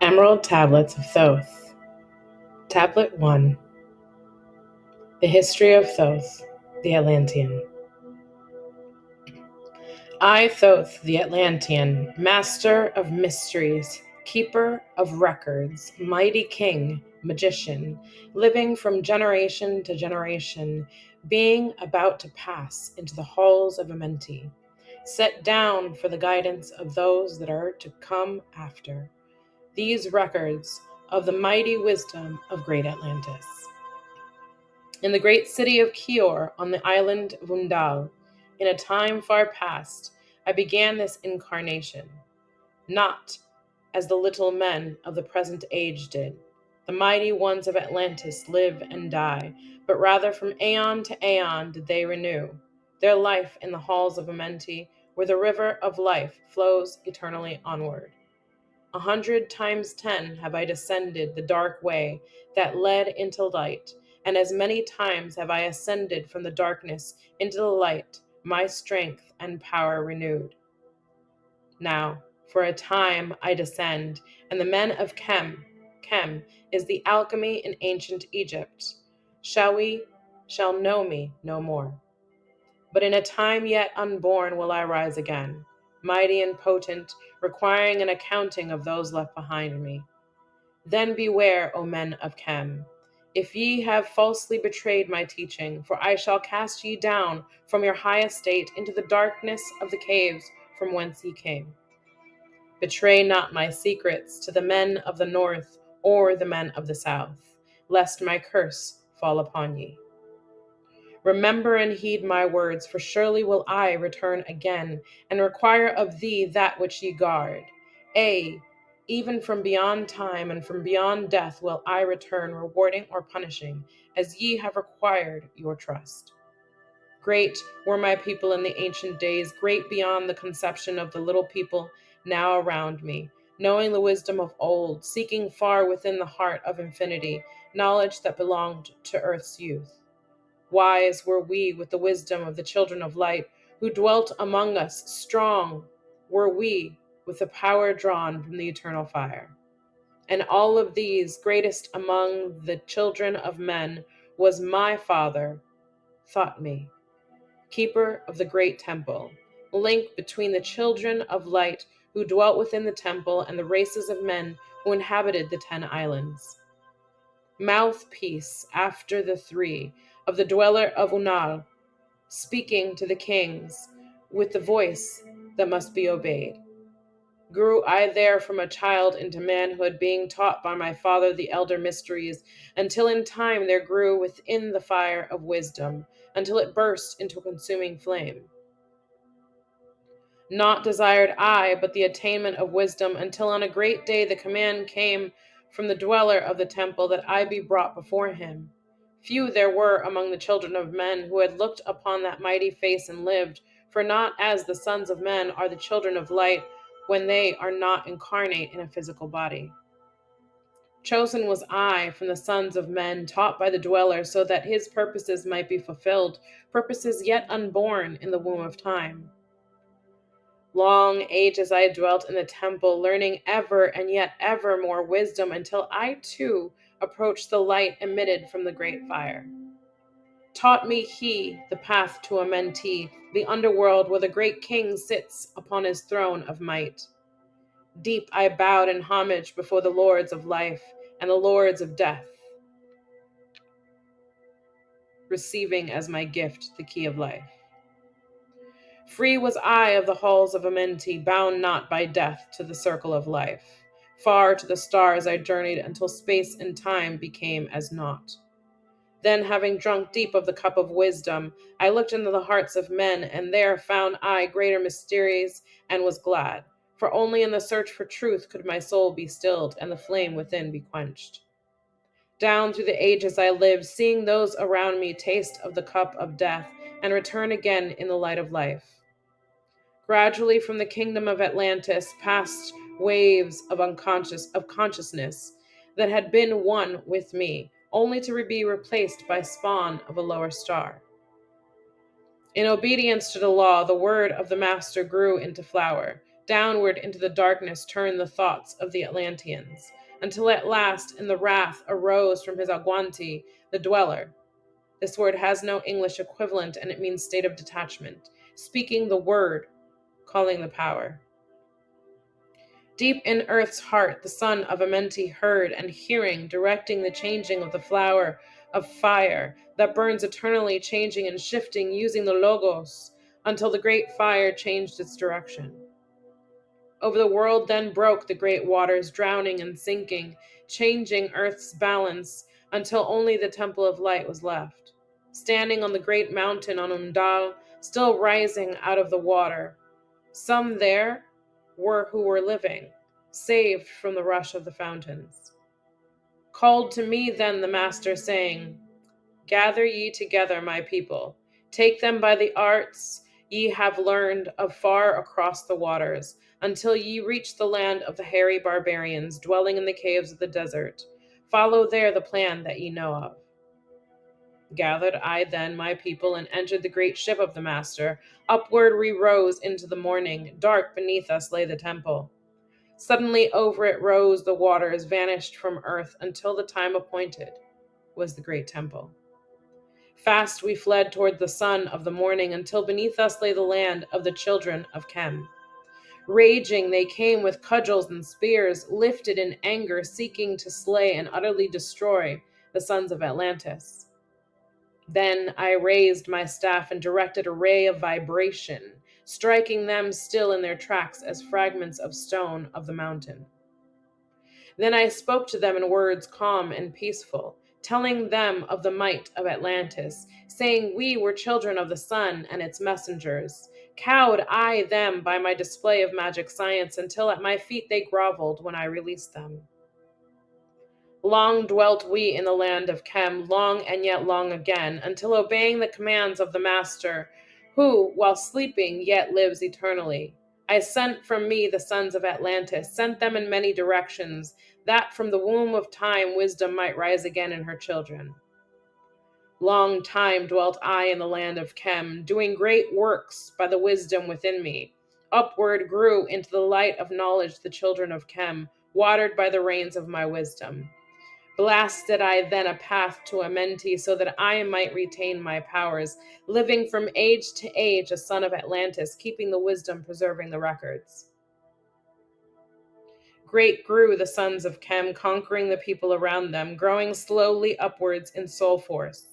Emerald Tablets of Thoth. Tablet 1. The History of Thoth, the Atlantean. I, Thoth, the Atlantean, master of mysteries, keeper of records, mighty king, magician, living from generation to generation, being about to pass into the halls of Amenti, set down for the guidance of those that are to come after. These records of the mighty wisdom of great Atlantis. In the great city of Kior on the island of Undal, in a time far past, I began this incarnation, not as the little men of the present age did. The mighty ones of Atlantis live and die, but rather from aeon to aeon did they renew their life in the halls of Amenti, where the river of life flows eternally onward. 100 times 10 have I descended the dark way that led into light, and as many times have I ascended from the darkness into the light, my strength and power renewed. Now, for a time I descend, and the men of Chem is the alchemy in ancient Egypt, shall know me no more. But in a time yet unborn will I rise again, mighty and potent, requiring an accounting of those left behind me. Then beware, O men of Chem, if ye have falsely betrayed my teaching, for I shall cast ye down from your high estate into the darkness of the caves from whence ye came. Betray not my secrets to the men of the north or the men of the south, lest my curse fall upon ye. Remember and heed my words, for surely will I return again, and require of thee that which ye guard. Even from beyond time and from beyond death will I return, rewarding or punishing, as ye have required your trust. Great were my people in the ancient days, great beyond the conception of the little people now around me, knowing the wisdom of old, seeking far within the heart of infinity, knowledge that belonged to earth's youth. Wise were we with the wisdom of the children of light, who dwelt among us. Strong were we with the power drawn from the eternal fire. And all of these, greatest among the children of men, was my father, Thoth, keeper of the great temple, link between the children of light who dwelt within the temple and the races of men who inhabited the 10 islands. Mouthpiece after the 3 of the dweller of Unal, speaking to the kings with the voice that must be obeyed. Grew I there from a child into manhood, being taught by my father the elder mysteries, until in time there grew within the fire of wisdom, until it burst into a consuming flame. Not desired I but the attainment of wisdom, until on a great day the command came from the dweller of the temple that I be brought before him. Few there were among the children of men who had looked upon that mighty face and lived, for not as the sons of men are the children of light when they are not incarnate in a physical body. Chosen was I from the sons of men, taught by the dweller, so that his purposes might be fulfilled, purposes yet unborn in the womb of time. Long ages I dwelt in the temple, learning ever and yet ever more wisdom, until I too approached the light emitted from the great fire. Taught me he the path to Amenti, the underworld where the great king sits upon his throne of might. Deep I bowed in homage before the lords of life and the lords of death, receiving as my gift the key of life. Free was I of the halls of Amenti, bound not by death to the circle of life. Far to the stars I journeyed until space and time became as naught. Then, having drunk deep of the cup of wisdom, I looked into the hearts of men, and there found I greater mysteries, and was glad. For only in the search for truth could my soul be stilled, and the flame within be quenched. Down through the ages I lived, seeing those around me taste of the cup of death, and return again in the light of life. Gradually from the kingdom of Atlantis passed waves of consciousness that had been one with me, only to be replaced by spawn of a lower star. In obedience to the law, the word of the master grew into flower. Downward into the darkness turned the thoughts of the Atlanteans, until at last in the wrath arose from his aguanti the dweller. This word has no English equivalent, and it means state of detachment, speaking the word, calling the power. Deep in earth's heart, the son of Amenti heard and hearing, directing the changing of the flower of fire that burns eternally, changing and shifting, using the logos, until the great fire changed its direction. Over the world then broke the great waters, drowning and sinking, changing earth's balance, until only the temple of light was left, standing on the great mountain on Undal, still rising out of the water. Some there were who were living, saved from the rush of the fountains. Called to me then the master, saying, Gather ye together, my people. Take them by the arts ye have learned of far across the waters, until ye reach the land of the hairy barbarians, dwelling in the caves of the desert. Follow there the plan that ye know of. Gathered I then my people and entered the great ship of the master. Upward we rose into the morning. Dark beneath us lay the temple. Suddenly over it rose the waters, vanished from earth until the time appointed was the great temple. Fast we fled toward the sun of the morning until beneath us lay the land of the children of Chem. Raging they came with cudgels and spears, lifted in anger, seeking to slay and utterly destroy the sons of Atlantis. Then I raised my staff and directed a ray of vibration, striking them still in their tracks as fragments of stone of the mountain. Then I spoke to them in words calm and peaceful, telling them of the might of Atlantis, saying we were children of the sun and its messengers. Cowed I them by my display of magic science until at my feet they groveled when I released them. Long dwelt we in the land of Chem, long and yet long again, until obeying the commands of the Master, who, while sleeping, yet lives eternally, I sent from me the sons of Atlantis, sent them in many directions, that from the womb of time wisdom might rise again in her children. Long time dwelt I in the land of Chem, doing great works by the wisdom within me. Upward grew into the light of knowledge the children of Chem, watered by the rains of my wisdom. Blasted I then a path to Amenti so that I might retain my powers, living from age to age a son of Atlantis, keeping the wisdom, preserving the records. Great grew the sons of Chem, conquering the people around them, growing slowly upwards in soul force.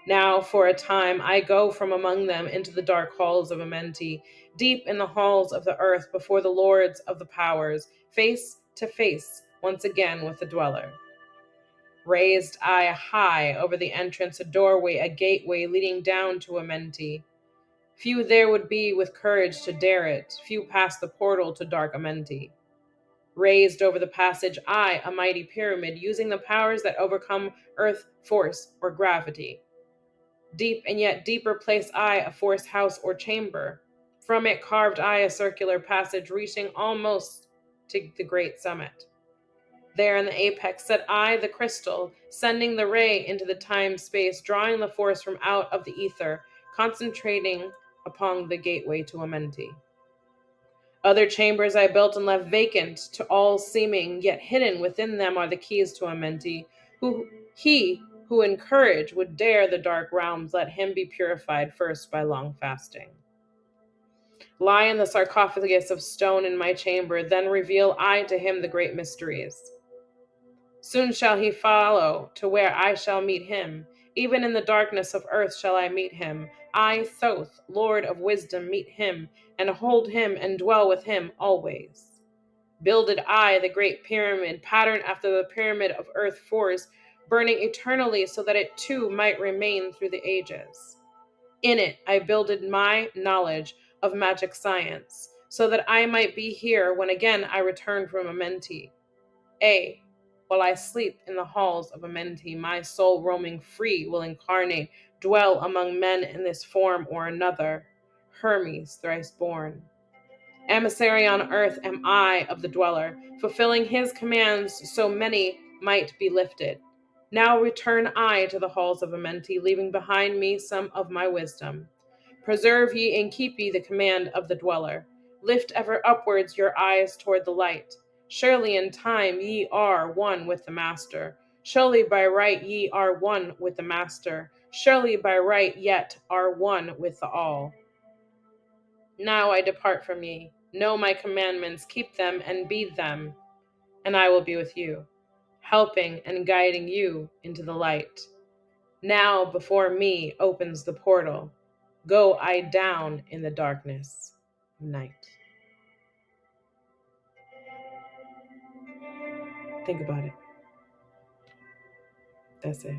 Now, for a time, I go from among them into the dark halls of Amenti, deep in the halls of the earth before the lords of the powers, face to face once again with the dweller. Raised I high over the entrance, a doorway, a gateway leading down to Amenti. Few there would be with courage to dare it, few past the portal to dark Amenti. Raised over the passage, I, a mighty pyramid, using the powers that overcome earth, force, or gravity. Deep and yet deeper place I, a force house or chamber. From it carved I a circular passage, reaching almost to the great summit. There in the apex set I the crystal, sending the ray into the time-space, drawing the force from out of the ether, concentrating upon the gateway to Amenti. Other chambers I built and left vacant to all seeming, yet hidden within them are the keys to Amenti. He who in courage would dare the dark realms, let him be purified first by long fasting. Lie in the sarcophagus of stone in my chamber, then reveal I to him the great mysteries. Soon shall he follow to where I shall meet him. Even in the darkness of earth shall I meet him. I, Thoth, Lord of wisdom, meet him, and hold him and dwell with him always. Builded I the great pyramid, patterned after the pyramid of earth force, burning eternally so that it too might remain through the ages. In it I builded my knowledge of magic science, so that I might be here when again I return from Amenti. While I sleep in the halls of Amenti, my soul roaming free will incarnate, dwell among men in this form or another, Hermes thrice born. Emissary on earth am I of the dweller, fulfilling his commands so many might be lifted. Now return I to the halls of Amenti, leaving behind me some of my wisdom. Preserve ye and keep ye the command of the dweller. Lift ever upwards your eyes toward the light. Surely in time ye are one with the Master. Surely by right ye are one with the Master. Surely by right yet are one with the All. Now I depart from ye. Know my commandments, keep them and be them, and I will be with you, helping and guiding you into the light. Now before me opens the portal. Go I down in the darkness of night. Think about it. That's it.